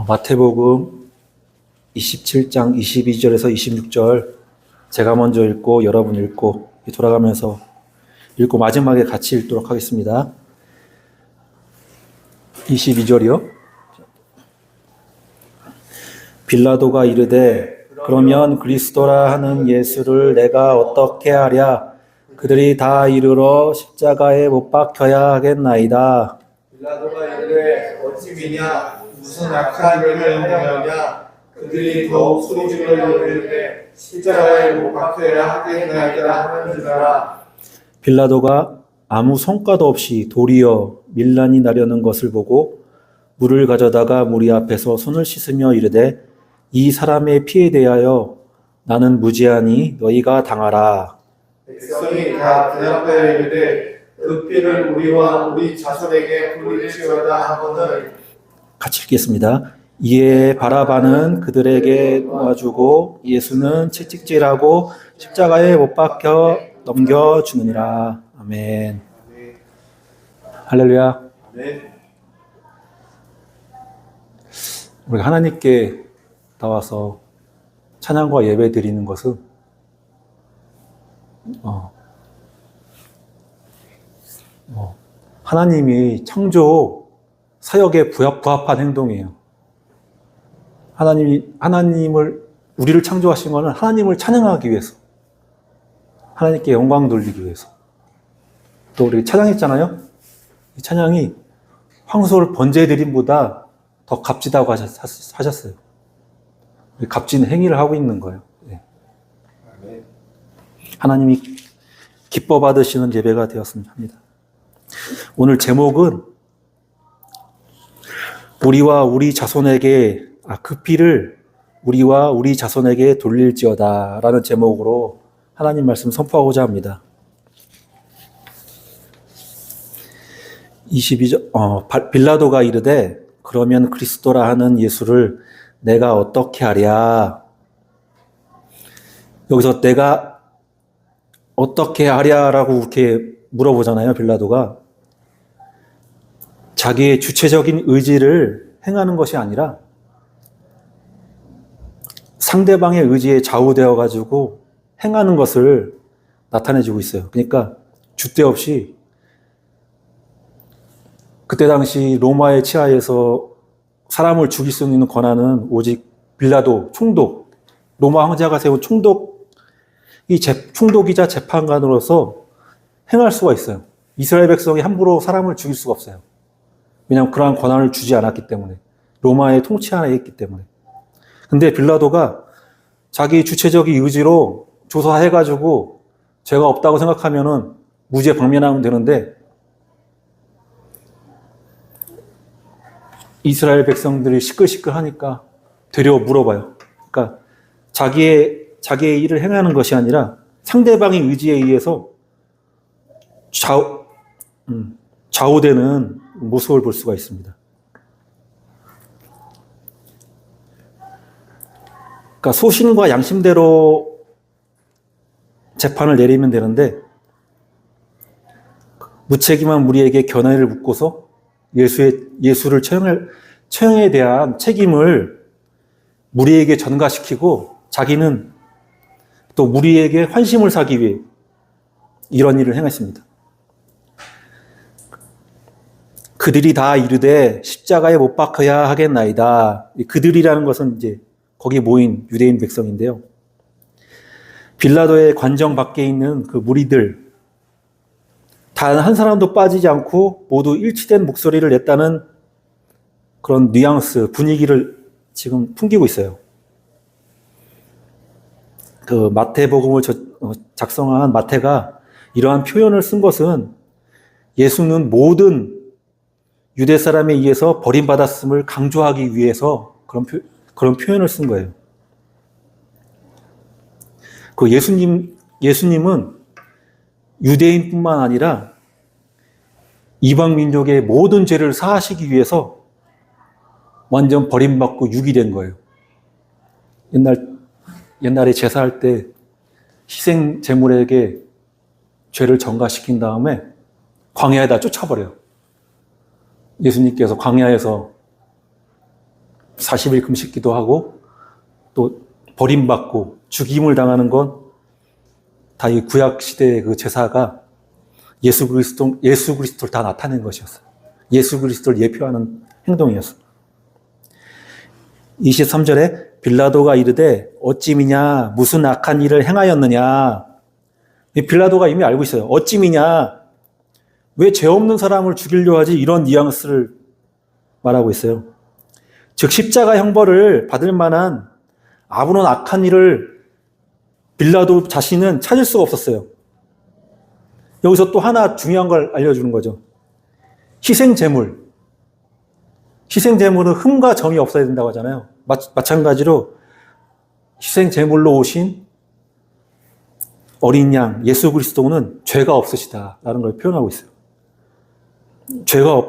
마태복음 27장 22절에서 26절 제가 먼저 읽고 여러분 읽고 돌아가면서 읽고 마지막에 같이 읽도록 하겠습니다. 22절이요. 빌라도가 이르되 그러면 그리스도라 하는 예수를 내가 어떻게 하랴? 그들이 다 이르러 십자가에 못 박혀야 하겠나이다. 빌라도가 이르되 어찌 미냐? 무슨 악한 일을 하였느냐? 그들이 더욱 소리질러 이르되 십자가에 못 박혀야 하겠나이다 하는지라. 빌라도가 아무 성과도 없이 도리어 밀란이 나려는 것을 보고 물을 가져다가 무리 앞에서 손을 씻으며 이르되 이 사람의 피에 대하여 나는 무죄하니 너희가 당하라. 백성이 다 대답하여 이르되 그 피를 우리와 우리 자손에게 돌릴지어다 하거늘. 같이 읽겠습니다. 이에 바라바는 그들에게 놓아주고 예수는 채찍질하고 십자가에 못 박혀 넘겨주느니라. 아멘. 할렐루야. 네. 우리 하나님께 나와서 찬양과 예배 드리는 것은 하나님이 창조 사역에 부합한 행동이에요. 우리를 창조하신 것은 하나님을 찬양하기 위해서, 하나님께 영광 돌리기 위해서. 또 우리 찬양했잖아요. 이 찬양이 황소를 번제드림보다 더 값지다고 하셨어요. 값진 행위를 하고 있는 거예요. 하나님이 기뻐 받으시는 예배가 되었으면 합니다. 오늘 제목은 우리와 우리 자손에게 그 피를 우리와 우리 자손에게 돌릴지어다 라는 제목으로 하나님 말씀 선포하고자 합니다. 22절 빌라도가 이르되 그러면 그리스도라 하는 예수를 내가 어떻게 하랴? 여기서 내가 어떻게 하랴라고 이렇게 물어보잖아요. 빌라도가 자기의 주체적인 의지를 행하는 것이 아니라 상대방의 의지에 좌우되어 가지고 행하는 것을 나타내주고 있어요. 그러니까 줏대 없이 그때 당시 로마의 치하에서 사람을 죽일 수 있는 권한은 오직 빌라도, 총독, 로마 황제가 세운 총독이자 재판관으로서 행할 수가 있어요. 이스라엘 백성이 함부로 사람을 죽일 수가 없어요. 왜냐하면 그러한 권한을 주지 않았기 때문에, 로마의 통치 하에 있기 때문에. 근데 빌라도가 자기 주체적인 의지로 조사해가지고 죄가 없다고 생각하면은 무죄 방면하면 되는데, 이스라엘 백성들이 시끌시끌하니까 되려 물어봐요. 그러니까 자기의 일을 행하는 것이 아니라 상대방의 의지에 의해서 좌우되는 모습을 볼 수가 있습니다. 그러니까 소신과 양심대로 재판을 내리면 되는데 무책임한 무리에게 견해를 묻고서 예수를 처형에 대한 책임을 무리에게 전가시키고 자기는 또 무리에게 환심을 사기 위해 이런 일을 행했습니다. 그들이 다 이르되 십자가에 못 박혀야 하겠나이다. 그들이라는 것은 이제 거기 모인 유대인 백성인데요. 빌라도의 관정 밖에 있는 그 무리들, 단 한 사람도 빠지지 않고 모두 일치된 목소리를 냈다는 그런 뉘앙스, 분위기를 지금 풍기고 있어요. 그 마태복음을 작성한 마태가 이러한 표현을 쓴 것은 예수는 모든 유대 사람에 의해서 버림받았음을 강조하기 위해서 그런 표현을 쓴 거예요. 그 예수님은 유대인뿐만 아니라 이방 민족의 모든 죄를 사하시기 위해서 완전 버림받고 유기된 거예요. 옛날에 제사할 때 희생 제물에게 죄를 전가시킨 다음에 광야에다 쫓아버려요. 예수님께서 광야에서 40일 금식 기도하고 또 버림받고 죽임을 당하는 건 다 이 구약 시대의 그 제사가 예수 그리스도를 다 나타낸 것이었어요. 예수 그리스도를 예표하는 행동이었어요. 23절에 빌라도가 이르되 어찌미냐 무슨 악한 일을 행하였느냐. 빌라도가 이미 알고 있어요. 어찌미냐 왜 죄 없는 사람을 죽이려 하지, 이런 뉘앙스를 말하고 있어요. 즉 십자가 형벌을 받을 만한 아무런 악한 일을 빌라도 자신은 찾을 수가 없었어요. 여기서 또 하나 중요한 걸 알려주는 거죠. 희생제물. 희생제물은 흠과 점이 없어야 된다고 하잖아요. 마찬가지로 희생제물로 오신 어린 양 예수 그리스도는 죄가 없으시다라는 걸 표현하고 있어요. 죄가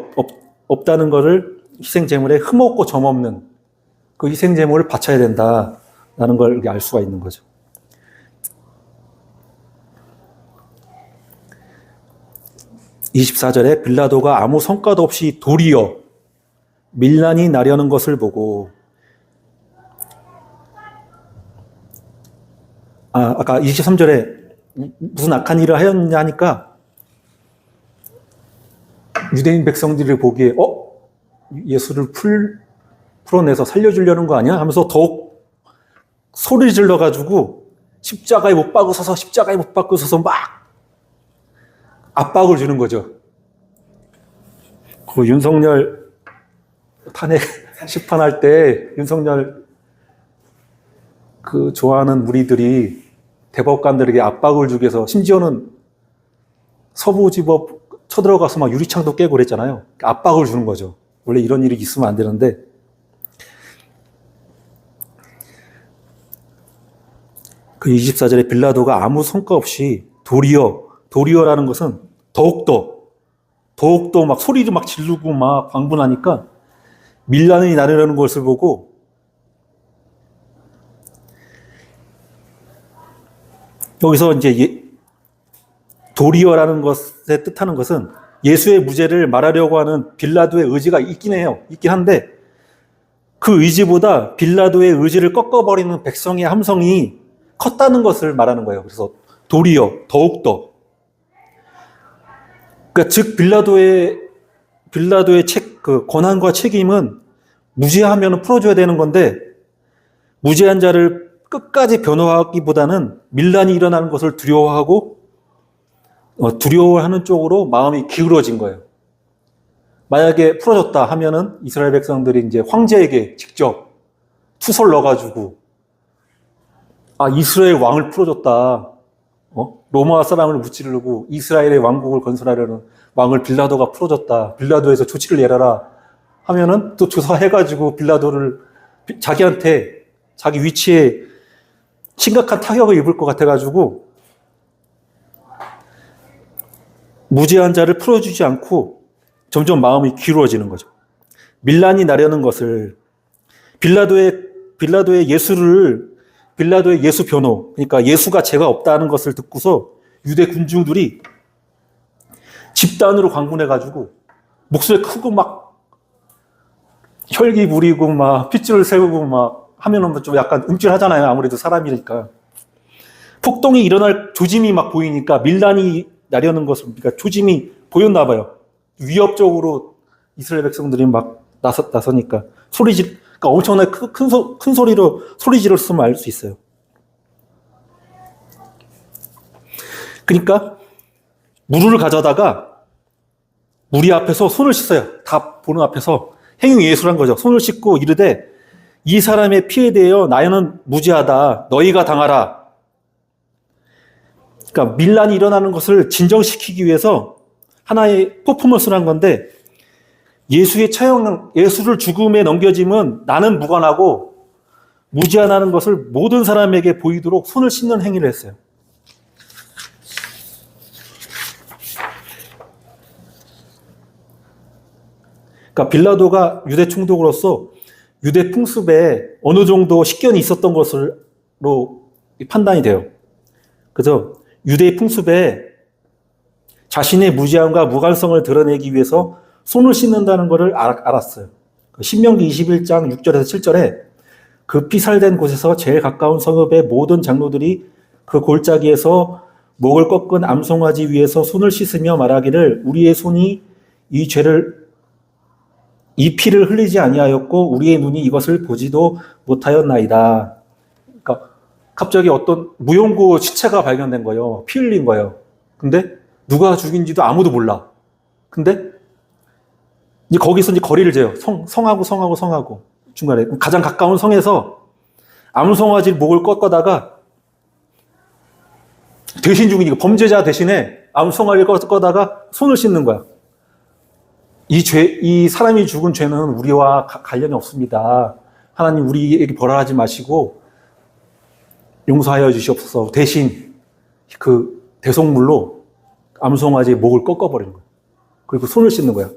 없다는 것을 희생제물에 흠 없고 점 없는 그 희생제물을 바쳐야 된다라는 걸 알 수가 있는 거죠. (24절에) 빌라도가 아무 성과도 없이 도리어 밀란이 나려는 것을 보고, 아까 23절에 무슨 악한 일을 하였느냐 하니까 유대인 백성들이 보기에 예수를 풀어내서 살려주려는 거 아니야? 하면서 더욱 소리 질러가지고 십자가에 못 박고 서서 막 압박을 주는 거죠. 그 윤석열 탄핵 심판할 때 윤석열 그 좋아하는 무리들이 대법관들에게 압박을 주기 위해서 심지어는 서부지법 쳐들어가서 막 유리창도 깨고 그랬잖아요. 압박을 주는 거죠. 원래 이런 일이 있으면 안 되는데. 그 24절에 빌라도가 아무 성과 없이 도리어라는 것은 더욱더 막 소리를 막 지르고 막 광분하니까 밀란이 나르려는 것을 보고 여기서 이제 도리어라는 것에 뜻하는 것은 예수의 무죄를 말하려고 하는 빌라도의 의지가 있긴 한데 그 의지보다 빌라도의 의지를 꺾어버리는 백성의 함성이 컸다는 것을 말하는 거예요. 그래서 도리어, 더욱더. 그러니까 즉 빌라도의 그 권한과 책임은 무죄하면 풀어줘야 되는 건데 무죄한 자를 끝까지 변호하기보다는 밀란이 일어나는 것을 두려워하는 쪽으로 마음이 기울어진 거예요. 만약에 풀어줬다 하면은 이스라엘 백성들이 이제 황제에게 직접 투서를 넣어가지고 이스라엘 왕을 풀어줬다. 로마 사람을 무찌르고 이스라엘의 왕국을 건설하려는 왕을 빌라도가 풀어줬다. 빌라도에서 조치를 내려라 하면은 또 조사해가지고 빌라도를 자기한테 자기 위치에 심각한 타격을 입을 것 같아가지고 무죄한 자를 풀어주지 않고 점점 마음이 기울어지는 거죠. 밀란이 나려는 것을 빌라도의 예수 변호, 그러니까 예수가 죄가 없다는 것을 듣고서 유대 군중들이 집단으로 광분해가지고 목소리 크고 막 혈기 부리고 막 핏줄을 세우고 막 하면은 좀 약간 움찔하잖아요. 아무래도 사람이니까. 폭동이 일어날 조짐이 막 보이니까 밀란이 나려는 것을, 그러니까 조짐이 보였나 봐요. 위협적으로 이스라엘 백성들이 막 나서니까 그러니까 엄청나게 큰 소리로 소리 질렀으면 알 수 있어요. 그러니까 물을 가져다가 무리 앞에서 손을 씻어요. 다 보는 앞에서 행위 예술한 거죠. 손을 씻고 이르되 이 사람의 피에 대하여 나는 무죄하다. 너희가 당하라. 그러니까 밀란이 일어나는 것을 진정시키기 위해서 하나의 퍼포먼스를 한 건데 예수를 죽음에 넘겨짐은 나는 무관하고 무죄하다는 것을 모든 사람에게 보이도록 손을 씻는 행위를 했어요. 그러니까 빌라도가 유대 총독으로서 유대 풍습에 어느 정도 식견이 있었던 것으로 판단이 돼요. 그래서 유대 풍습에 자신의 무죄함과 무관성을 드러내기 위해서 손을 씻는다는 것을 알았어요. 신명기 21장 6절에서 7절에 그 피살된 곳에서 제일 가까운 성읍의 모든 장로들이 그 골짜기에서 목을 꺾은 암송아지 위에서 손을 씻으며 말하기를 우리의 손이 이 피를 흘리지 아니하였고 우리의 눈이 이것을 보지도 못하였나이다. 그러니까 갑자기 어떤 무용고 시체가 발견된 거예요. 피 흘린 거예요. 근데 누가 죽인지도 아무도 몰라. 근데 이제 거기서 이제 거리를 재요. 성하고 중간에 가장 가까운 성에서 암송아지 목을 꺾다가 대신 죽이니까 범죄자 대신에 암송아지를 꺾다가 손을 씻는 거야. 이 사람이 죽은 죄는 우리와 관련이 없습니다. 하나님 우리에게 벌하지 마시고 용서하여 주시옵소서. 대신 그 대속물로 암송아지의 목을 꺾어버리는 거야. 그리고 손을 씻는 거야.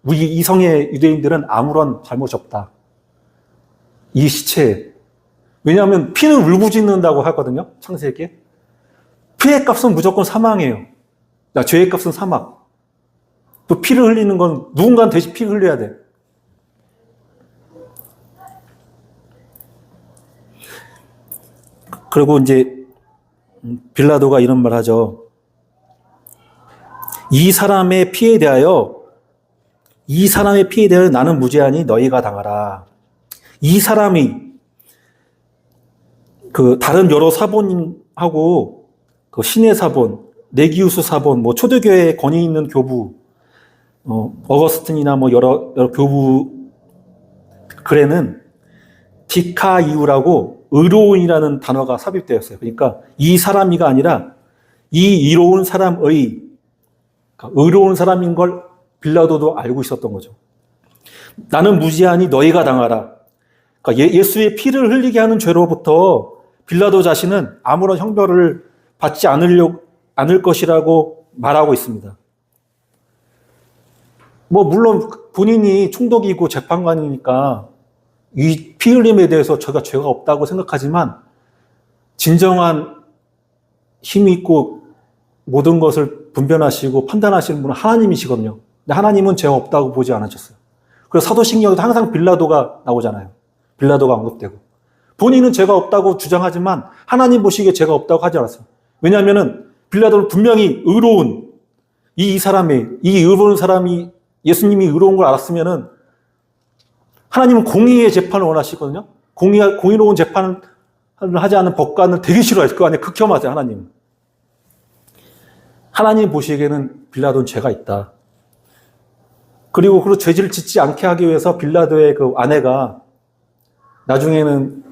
우리 이 성의 유대인들은 아무런 잘못이 없다. 이 시체에. 왜냐하면 피는 울부짖는다고 하거든요. 창세기에. 피의 값은 무조건 사망이에요. 죄의 값은 사망. 또 피를 흘리는 건 누군가는 대신 피를 흘려야 돼. 그리고 이제 빌라도가 이런 말 하죠. 이 사람의 피에 대하여 나는 무죄하니 너희가 당하라. 이 사람이 그 다른 여러 사본하고 그 신의 사본, 네기우스 사본, 뭐 초대교회에 권위 있는 교부, 어거스틴이나 뭐 여러 교부 글에는 디카이우라고 의로운이라는 단어가 삽입되었어요. 그러니까 이 사람이가 아니라 이 이로운 사람의, 그러니까 의로운 사람인 걸 빌라도도 알고 있었던 거죠. 나는 무죄하니 너희가 당하라. 그러니까 예수의 피를 흘리게 하는 죄로부터 빌라도 자신은 아무런 형벌을 받지 않을 것이라고 말하고 있습니다. 뭐 물론 본인이 총독이고 재판관이니까 이 피 흘림에 대해서 제가 죄가 없다고 생각하지만 진정한 힘이 있고 모든 것을 분별하시고 판단하시는 분은 하나님이시거든요. 근데 하나님은 죄가 없다고 보지 않으셨어요. 그래서 사도신경에도 항상 빌라도가 나오잖아요. 빌라도가 언급되고. 본인은 죄가 없다고 주장하지만 하나님 보시기에 죄가 없다고 하지 않았어요. 왜냐하면 빌라도는 분명히 의로운 이 의로운 사람이 예수님이 의로운 걸 알았으면은 하나님은 공의의 재판을 원하시거든요. 공의로운 재판을 하지 않은 법관을 되게 싫어해요. 그 안에 극혐하세요, 하나님. 하나님 보시기에는 빌라도는 죄가 있다. 그리고 죄를 짓지 않게 하기 위해서 빌라도의 그 아내가 나중에는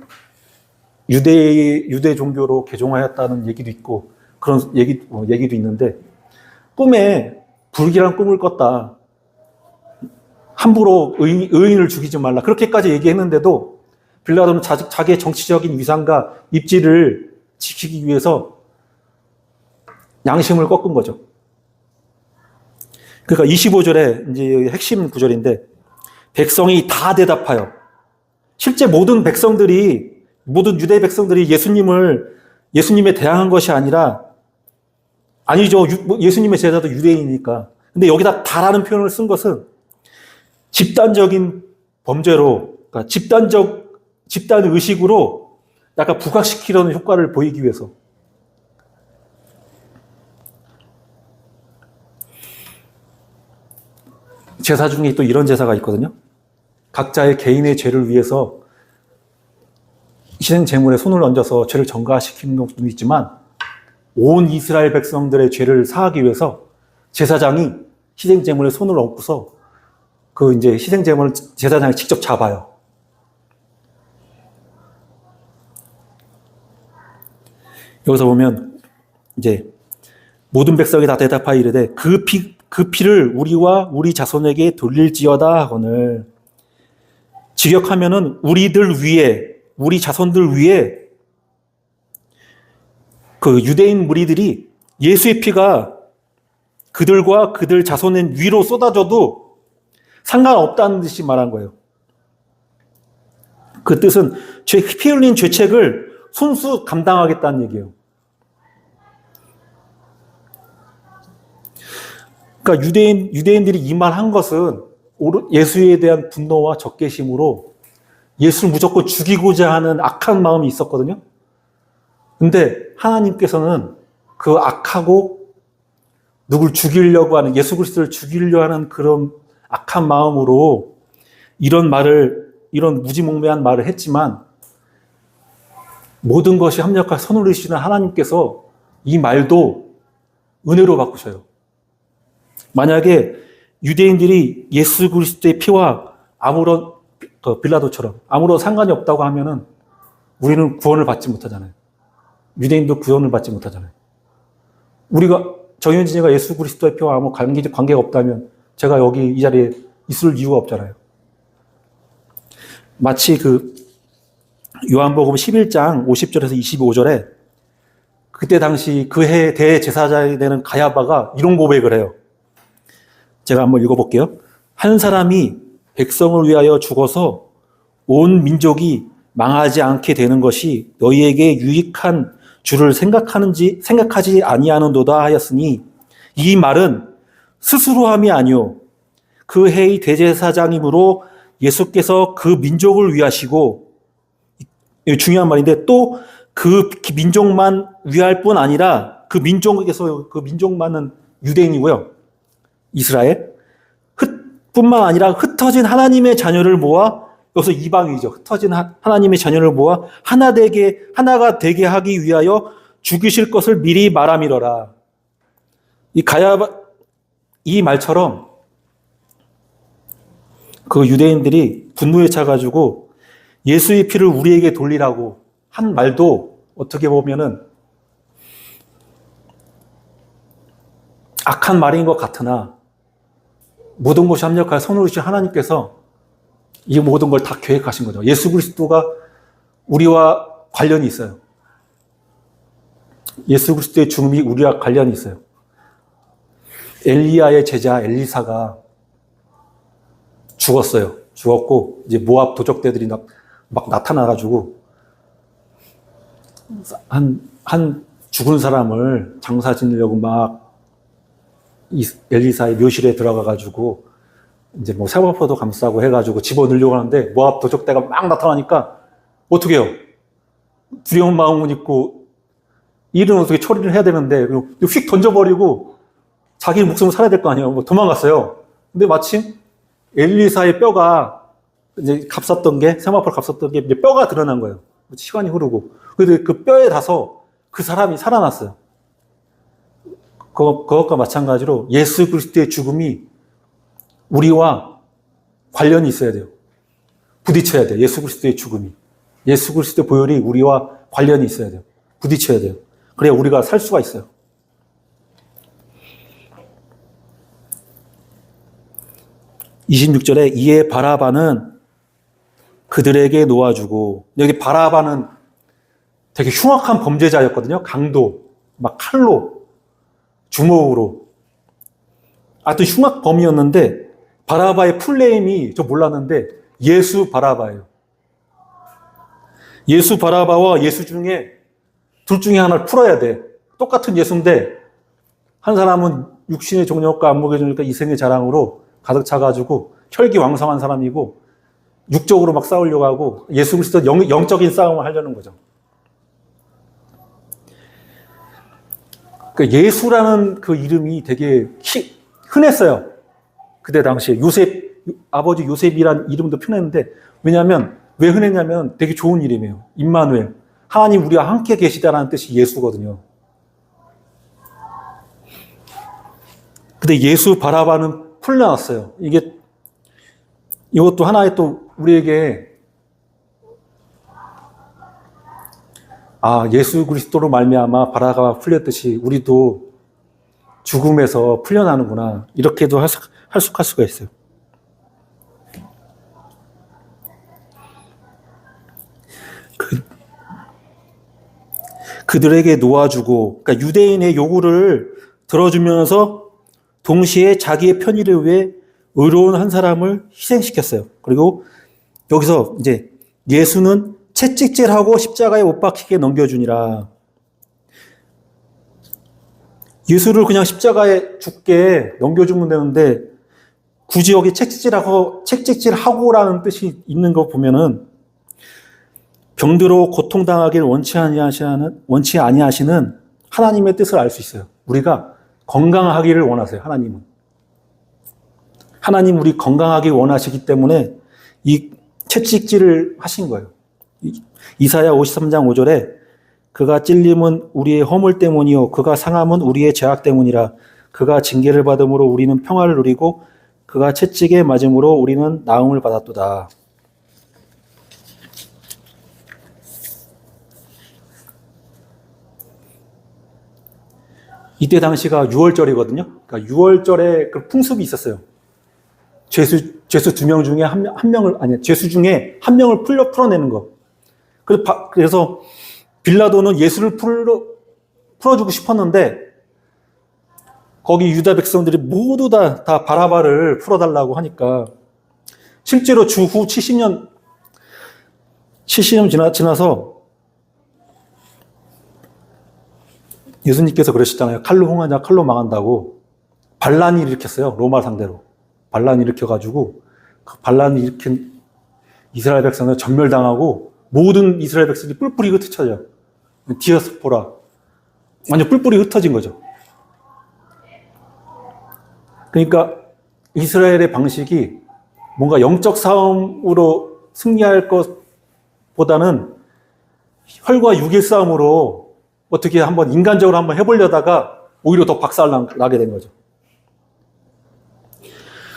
유대 종교로 개종하였다는 얘기도 있고 그런 얘기도 있는데 꿈에 불길한 꿈을 꿨다. 함부로 의인을 죽이지 말라. 그렇게까지 얘기했는데도 빌라도는 자기의 정치적인 위상과 입지를 지키기 위해서 양심을 꺾은 거죠. 그러니까 25절에 이제 핵심 구절인데 백성이 다 대답하여 실제 모든 유대 백성들이 예수님에 대항한 것이 아니죠. 예수님의 제자도 유대인이니까. 근데 여기다 다라는 표현을 쓴 것은 집단적인 범죄로, 그러니까 집단 의식으로 약간 부각시키려는 효과를 보이기 위해서. 제사 중에 또 이런 제사가 있거든요. 각자의 개인의 죄를 위해서 희생 제물에 손을 얹어서 죄를 전가시키는 것도 있지만 온 이스라엘 백성들의 죄를 사하기 위해서 제사장이 희생 제물에 손을 얹고서 그 이제 희생 제물을 제사장이 직접 잡아요. 여기서 보면 이제 모든 백성이 다 대답하여 이르되 그 피를 우리와 우리 자손에게 돌릴지어다 하거늘. 직역하면은 우리 자손들 위에 그 유대인 무리들이 예수의 피가 그들과 그들 자손의 위로 쏟아져도 상관없다는 듯이 말한 거예요. 그 뜻은 피 흘린 죄책을 손수 감당하겠다는 얘기예요. 그러니까 유대인들이 이 말 한 것은 예수에 대한 분노와 적개심으로 예수를 무조건 죽이고자 하는 악한 마음이 있었거든요. 근데 하나님께서는 그 악하고 누굴 죽이려고 하는, 예수 그리스도를 죽이려 하는 그런 악한 마음으로 이런 무지몽매한 말을 했지만 모든 것이 합력할 선을 이루시는 하나님께서 이 말도 은혜로 바꾸셔요. 만약에 유대인들이 예수 그리스도의 피와 아무런 빌라도처럼 아무런 상관이 없다고 하면은 우리는 구원을 받지 못하잖아요. 유대인도 구원을 받지 못하잖아요. 정현진이가 예수 그리스도의 피와 아무 관계가 없다면 제가 여기 이 자리에 있을 이유가 없잖아요. 마치 요한복음 11장 50절에서 25절에 그때 당시 그 해 대제사장이 되는 가야바가 이런 고백을 해요. 제가 한번 읽어볼게요. 한 사람이 백성을 위하여 죽어서 온 민족이 망하지 않게 되는 것이 너희에게 유익한 줄을 생각하지 아니하는도다 하였으니 이 말은 스스로함이 아니요 그 해의 대제사장이므로 예수께서 그 민족을 위하시고, 중요한 말인데 또 그 민족만 위할 뿐 아니라 그 민족만은 유대인이고요. 이스라엘. 뿐만 아니라 흩어진 하나님의 자녀를 모아, 여기서 이방이죠. 흩어진 하나님의 자녀를 모아 하나가 되게 하기 위하여 죽이실 것을 미리 말함이러라. 이 말처럼 그 유대인들이 분노에 차가지고 예수의 피를 우리에게 돌리라고 한 말도 어떻게 보면은 악한 말인 것 같으나 모든 것이 합력하여 선을 이루신 하나님께서 이 모든 걸 다 계획하신 거죠. 예수 그리스도가 우리와 관련이 있어요. 예수 그리스도의 죽음이 우리와 관련이 있어요. 엘리야의 제자 엘리사가 죽었어요. 죽었고 이제 모압 도적대들이 막 나타나가지고 한 죽은 사람을 장사 지내려고 막 엘리사의 묘실에 들어가가지고 이제 뭐 세마포도 감싸고 해가지고 집어넣으려고 하는데 모압 도적대가 막 나타나니까 어떻게 해요? 두려운 마음은 있고 일은 어떻게 처리를 해야 되는데 휙 던져버리고 자기 목숨을 살아야 될 거 아니에요. 뭐 도망갔어요. 근데 마침 엘리사의 뼈가 이제 세마포를 감쌌던 게 이제 뼈가 드러난 거예요. 시간이 흐르고. 근데 그 뼈에 닿아서 그 사람이 살아났어요. 그것과 마찬가지로 예수 그리스도의 죽음이 우리와 관련이 있어야 돼요. 부딪혀야 돼요. 예수 그리스도의 죽음이. 예수 그리스도의 보혈이 우리와 관련이 있어야 돼요. 부딪혀야 돼요. 그래야 우리가 살 수가 있어요. (26절에) 이에 바라바는 그들에게 놓아주고, 여기 바라바는 되게 흉악한 범죄자였거든요. 강도, 막 칼로, 주먹으로. 하여튼 흉악범이었는데 바라바의 풀네임이 저 몰랐는데 예수 바라바예요. 예수 바라바와 예수 중에 둘 중에 하나를 풀어야 돼. 똑같은 예수인데 한 사람은 육신의 정욕과 안목의 정욕과 이생의 자랑으로 가득 차가지고 혈기왕성한 사람이고 육적으로 막 싸우려고 하고 예수 그리스도 영적인 싸움을 하려는 거죠. 그러니까 예수라는 그 이름이 되게 흔했어요. 그때 당시에 아버지 요셉이란 이름도 편했는데, 왜냐하면 왜 흔했냐면 되게 좋은 이름이에요. 임마누엘. 하나님 우리와 함께 계시다라는 뜻이 예수거든요. 근데 예수 바라바는 풀려났어요. 이것도 하나의 또 우리에게 예수 그리스도로 말미암아 바라바가 풀렸듯이 우리도 죽음에서 풀려나는구나. 이렇게도 해석할 수가 있어요. 그들에게 놓아주고, 그러니까 유대인의 요구를 들어주면서 동시에 자기의 편의를 위해 의로운 한 사람을 희생시켰어요. 그리고 여기서 이제 예수는 채찍질하고 십자가에 못 박히게 넘겨주니라. 예수를 그냥 십자가에 죽게 넘겨주면 되는데 굳이 여기 책찍질하고라는 뜻이 있는 거 보면은 병들어 고통당하기를 원치 아니하시는 하나님의 뜻을 알 수 있어요. 우리가 건강하기를 원하세요. 하나님 우리 건강하기 원하시기 때문에 이 채찍질을 하신 거예요. 이사야 53장 5절에 그가 찔림은 우리의 허물 때문이요 그가 상함은 우리의 죄악 때문이라. 그가 징계를 받음으로 우리는 평화를 누리고 그가 채찍에 맞음으로 우리는 나음을 받았도다. 이때 당시가 6월절이거든요. 그러니까 6월절에 그 풍습이 있었어요. 죄수 2명 중에 죄수 중에 한 명을 풀어내는 거. 그래서 빌라도는 예수를 풀어주고 싶었는데 거기 유다 백성들이 모두 다 바라바를 풀어달라고 하니까 실제로 주후 70년 지나서 예수님께서 그러셨잖아요. 칼로 흥하냐 칼로 망한다고 반란이 일으켰어요. 로마 상대로. 반란이 일으켜가지고 그 반란이 일으킨 이스라엘 백성을 전멸당하고 모든 이스라엘 백성이 뿔뿔이 흩어져요. 디아스포라. 완전 뿔뿔이 흩어진 거죠. 그러니까 이스라엘의 방식이 뭔가 영적 싸움으로 승리할 것보다는 혈과 육의 싸움으로 어떻게 한번 인간적으로 한번 해보려다가 오히려 더 박살나게 된 거죠.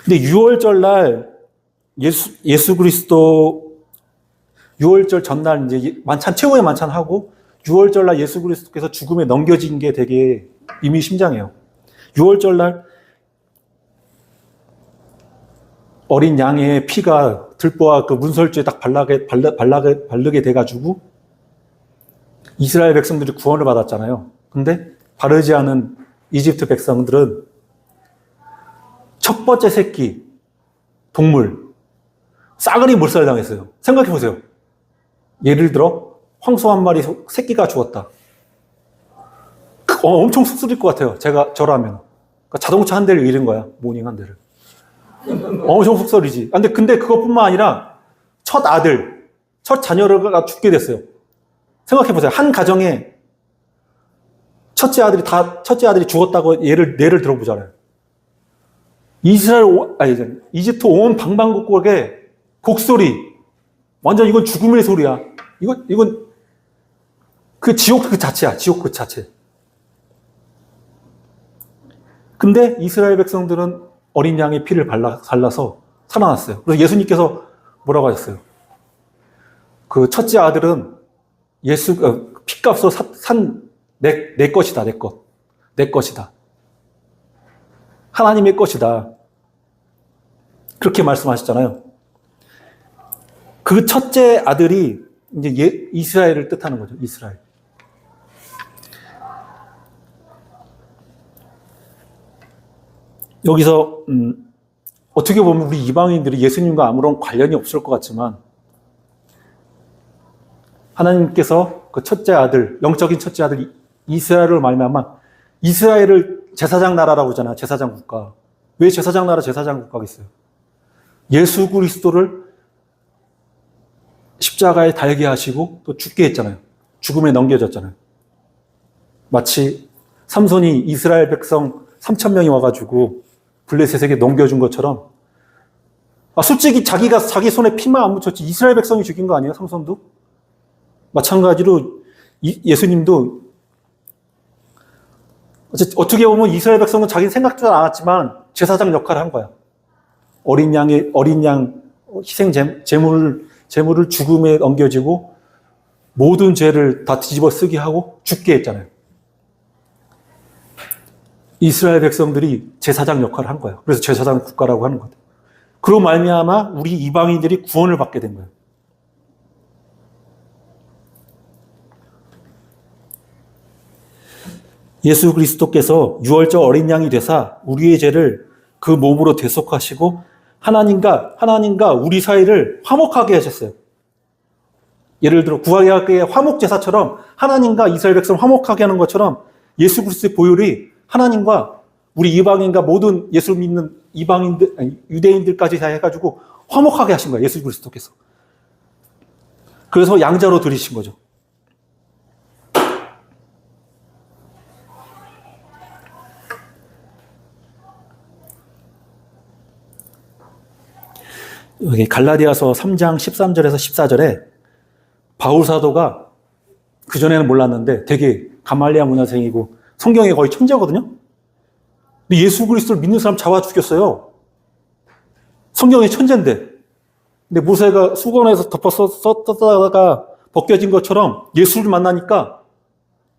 근데 6월절 날 예수 그리스도 6월절 전날 이제 최후의 만찬 하고 6월절 날 예수 그리스도께서 죽음에 넘겨진 게 되게 의미심장해요. 6월절 날 어린 양의 피가 들보와 그 문설주에 딱 바르게 돼가지고 이스라엘 백성들이 구원을 받았잖아요. 근데 바르지 않은 이집트 백성들은 첫 번째 새끼, 동물, 싸그리 몰살당했어요. 생각해보세요. 예를 들어 황소 한 마리 새끼가 죽었다. 엄청 쑥스릴 것 같아요. 저라면. 그러니까 자동차 한 대를 잃은 거야. 모닝 한 대를. 엄청 속설이지. 근데 그것뿐만 아니라 첫 자녀가 죽게 됐어요. 생각해보세요. 한 가정에 첫째 아들이 죽었다고 예를 들어보잖아요. 이집트 온 방방곡곡에 곡소리. 완전 이건 죽음의 소리야. 이건 그 지옥 그 자체야. 지옥 그 자체. 근데 이스라엘 백성들은 어린 양의 피를 발라서 살아났어요. 그래서 예수님께서 뭐라고 하셨어요? 그 첫째 아들은 피값으로 산 내 것이다, 내 것. 내 것이다. 하나님의 것이다. 그렇게 말씀하셨잖아요. 그 첫째 아들이 이제 이스라엘을 뜻하는 거죠, 이스라엘. 여기서 어떻게 보면 우리 이방인들이 예수님과 아무런 관련이 없을 것 같지만 하나님께서 그 첫째 아들, 영적인 첫째 아들 이스라엘을 말미암아 이스라엘을 제사장 나라라고 하잖아요. 제사장 국가. 왜 제사장 나라, 제사장 국가가 있어요? 예수 그리스도를 십자가에 달게 하시고 또 죽게 했잖아요. 죽음에 넘겨졌잖아요. 마치 삼손이 이스라엘 백성 3,000명이 와가지고 블레셋에게 넘겨준 것처럼 솔직히 자기 손에 피만 안 묻혔지 이스라엘 백성이 죽인 거 아니에요? 삼손도? 마찬가지로 예수님도 어떻게 보면 이스라엘 백성은 자기 생각도 않았지만 제사장 역할을 한 거야. 어린 양 희생 제물을 죽음에 넘겨지고 모든 죄를 다 뒤집어 쓰게 하고 죽게 했잖아요. 이스라엘 백성들이 제사장 역할을 한 거예요. 그래서 제사장 국가라고 하는 거예요. 그로 말미암아 우리 이방인들이 구원을 받게 된 거예요. 예수 그리스도께서 유월절 어린 양이 되사 우리의 죄를 그 몸으로 대속하시고 하나님과 우리 사이를 화목하게 하셨어요. 예를 들어 구약의 화목 제사처럼 하나님과 이스라엘 백성 화목하게 하는 것처럼 예수 그리스도의 보혈이 하나님과 우리 이방인과 모든 예수를 믿는 이방인들, 아니, 유대인들까지 다 해가지고 화목하게 하신 거예요. 예수 그리스도께서. 그래서 양자로 들이신 거죠. 여기 갈라디아서 3장 13절에서 14절에 바울 사도가 그전에는 몰랐는데 되게 가말리아 문화생이고 성경에 거의 천재거든요. 근데 예수 그리스도를 믿는 사람 잡아 죽였어요. 성경의 천재인데. 근데 모세가 수건에서 덮어 썼다가 벗겨진 것처럼 예수를 만나니까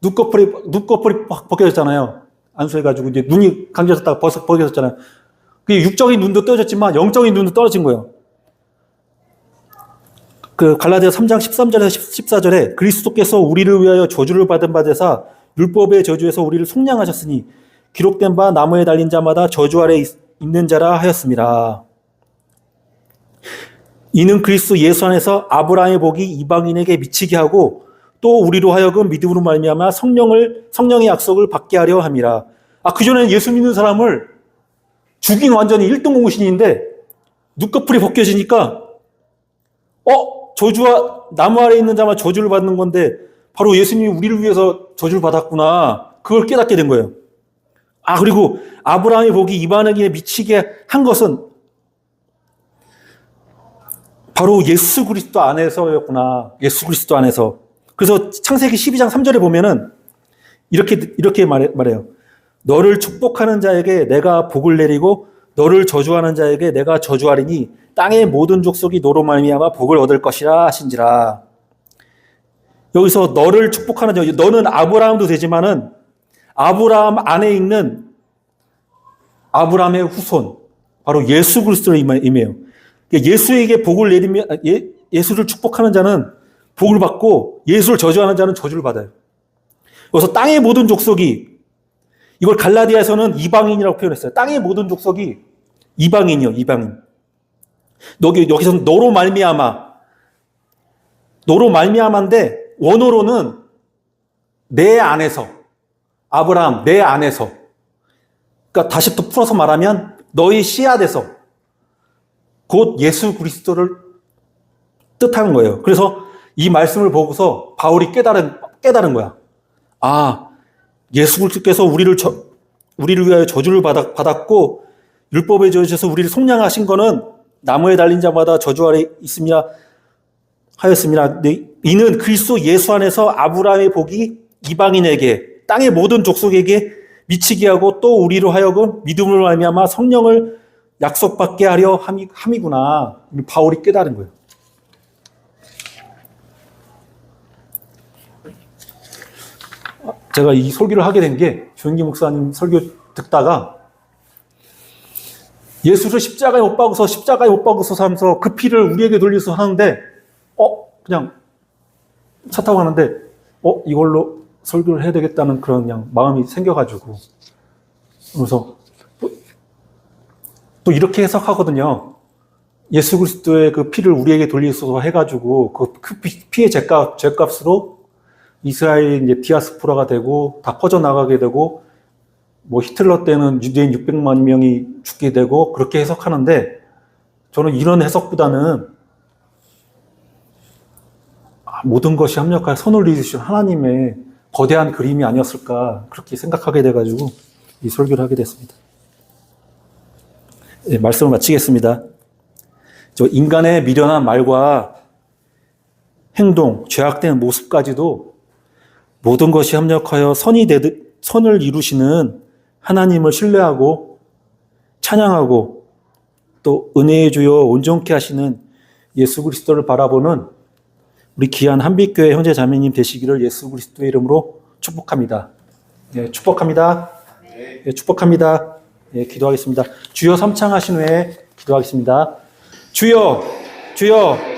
눈꺼풀이 확 벗겨졌잖아요. 안수해가지고 이제 눈이 감겨졌다가 벗겨졌잖아요. 그게 육적인 눈도 떨어졌지만 영적인 눈도 떨어진 거예요. 그 갈라디아 3장 13절에서 14절에 그리스도께서 우리를 위하여 저주를 받은 바 되사 율법의 저주에서 우리를 속량하셨으니 기록된 바 나무에 달린 자마다 저주 아래 있는 자라 하였습니다. 이는 그리스도 예수 안에서 아브라함의 복이 이방인에게 미치게 하고 또 우리로 하여금 믿음으로 말미암아 성령의 약속을 받게 하려 함이라. 그전에는 예수 믿는 사람을 죽인 완전히 1등 공신인데 눈꺼풀이 벗겨지니까 저주와 나무 아래에 있는 자만 저주를 받는 건데 바로 예수님이 우리를 위해서 저주를 받았구나. 그걸 깨닫게 된 거예요. 그리고 아브라함의 복이 이방인에게 미치게 한 것은 바로 예수 그리스도 안에서였구나. 예수 그리스도 안에서. 그래서 창세기 12장 3절에 보면은 이렇게 말해요. 너를 축복하는 자에게 내가 복을 내리고 너를 저주하는 자에게 내가 저주하리니 땅의 모든 족속이 너로 말미암아 복을 얻을 것이라 하신지라. 여기서 너를 축복하는 자, 너는 아브라함도 되지만은 아브라함 안에 있는 아브라함의 후손, 바로 예수 그리스도를 의미해요. 예수에게 복을 내리면 예수를 축복하는 자는 복을 받고 예수를 저주하는 자는 저주를 받아요. 그래서 땅의 모든 족속이, 이걸 갈라디아에서는 이방인이라고 표현했어요. 땅의 모든 족속이 이방인이요, 이방인. 여기서는 너로 말미암아인데 원어로는 내 안에서, 아브라함 내 안에서. 그러니까 다시 또 풀어서 말하면 너희 씨앗에서, 곧 예수 그리스도를 뜻하는 거예요. 그래서 이 말씀을 보고서 바울이 깨달은 거야. 예수 그리스도께서 우리를 위하여 저주를 받았고 율법의 저주에서 우리를 속량하신 거는 나무에 달린 자마다 저주 아래 있음이라 하였습니다. 이는 그리스도 예수 안에서 아브라함의 복이 이방인에게, 땅의 모든 족속에게 미치게 하고 또 우리로 하여금 믿음으로 말미암아 성령을 약속받게 하려 함이구나. 바울이 깨달은 거예요. 제가 이 설교를 하게 된 게 조영기 목사님 설교 듣다가 예수를 십자가에 못 박아서 하면서 그 피를 우리에게 돌려서 하는데 그냥 차 타고 가는데 이걸로 설교를 해야 되겠다는 그런 그냥 마음이 생겨가지고, 그래서 또 이렇게 해석하거든요. 예수 그리스도의 그 피를 우리에게 돌리소서 해가지고 그 피의 죄값으로 이스라엘이 이제 디아스포라가 되고 다 퍼져나가게 되고, 뭐 히틀러 때는 유대인 600만 명이 죽게 되고 그렇게 해석하는데, 저는 이런 해석보다는 모든 것이 합력하여 선을 이루신 하나님의 거대한 그림이 아니었을까, 그렇게 생각하게 돼가지고 이 설교를 하게 됐습니다. 네, 말씀을 마치겠습니다. 인간의 미련한 말과 행동, 죄악된 모습까지도 모든 것이 합력하여 선을 이루시는 하나님을 신뢰하고 찬양하고 또 은혜의 주여 온전케 하시는 예수 그리스도를 바라보는 우리 귀한 한빛교회 형제 자매님 되시기를 예수 그리스도의 이름으로 축복합니다. 네, 축복합니다. 네, 축복합니다. 네, 기도하겠습니다. 주여 삼창하신 후에 기도하겠습니다. 주여, 주여.